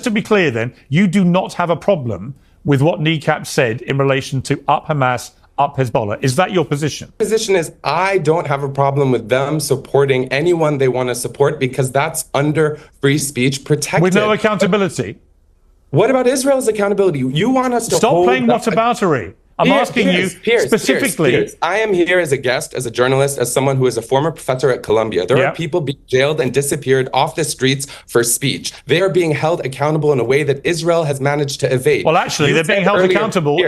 To be clear then, you do not have a problem with what Kneecap said in relation to up Hamas, up Hezbollah. Is that your position? Position is I don't have a problem with them supporting anyone they want to support because that's under free speech protected. With no accountability. What about Israel's accountability? You want us to stop playing whataboutery. I'm asking you specifically. Piers. I am here as a guest, as a journalist, as someone who is a former professor at Columbia. There are people being jailed and disappeared off the streets for speech. They are being held accountable in a way that Israel has managed to evade. Well, actually, they're being held accountable.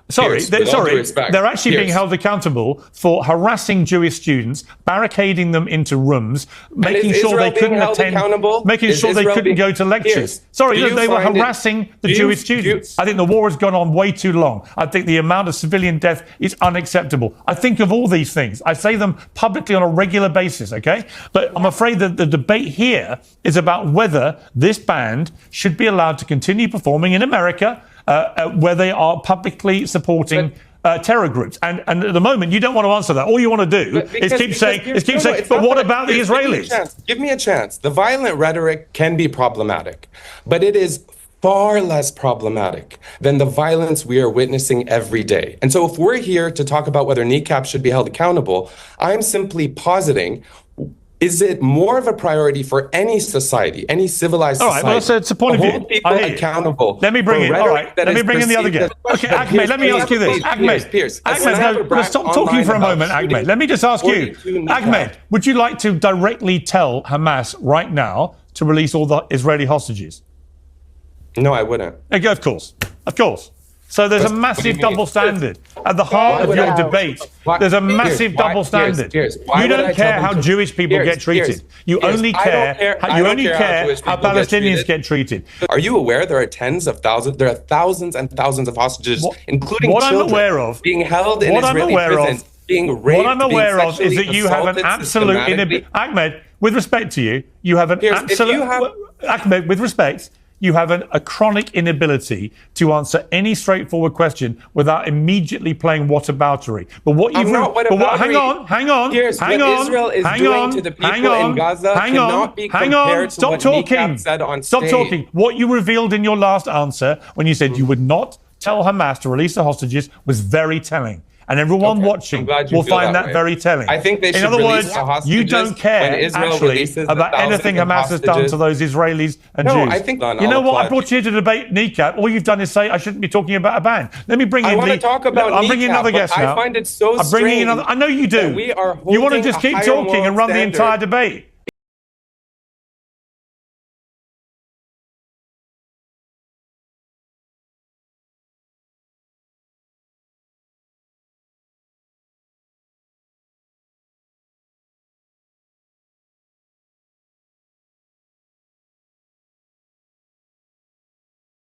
They're actually being held accountable for harassing Jewish students, barricading them into rooms, making sure they couldn't attend, making sure they couldn't go to lectures. They were harassing the Jewish students. I think the war has gone on way too long. I think the amount of civilian death is unacceptable. I think of all these things. I say them publicly on a regular basis, okay? But I'm afraid that the debate here is about whether this band should be allowed to continue performing in America, where they are publicly supporting terror groups. And at the moment, you don't want to answer that. All you want to do is keep saying, but what about the Israelis? Give me a chance. The violent rhetoric can be problematic, but it is far less problematic than the violence we are witnessing every day. And so if we're here to talk about whether Kneecap should be held accountable, I'm simply positing, is it more of a priority for any society, any civilized society? All right, well, it's a point of view. Hold people accountable. Let me bring in. All right, let me bring in the other guy. Okay, Ahmed, let me ask you this. Piers, Ahmed, stop talking for a moment, Ahmed. Let me just ask you, Ahmed, would you like to directly tell Hamas right now to release all the Israeli hostages? No, I wouldn't. Of course. So there's a massive double standard at the heart of your debate. There's a massive double standard. You don't care how Jewish people get treated. You only care how Palestinians get treated. Are you aware there are thousands and thousands of hostages, including children, being held in Israeli prisons, being raped? What I'm aware of is that you have an absolute inability. Ahmed, with respect to you, you have an absolute. Ahmed, with respect. You have a chronic inability to answer any straightforward question without immediately playing whataboutery. But what you've hang on. Here's what Israel is doing to the people in Gaza cannot be compared to what Kneecap said on stage. Stop talking. What you revealed in your last answer when you said you would not tell Hamas to release the hostages was very telling. And everyone watching will find that very telling. I think they should release the hostages. You don't care actually about anything Hamas has done to those Israelis and Jews. I think you know what? I brought you here to debate Kneecap. All you've done is say I shouldn't be talking about a ban. Let me bring in. I'm bringing another guest now. I find it so strange. I know you do. You want to just keep talking and run the entire debate.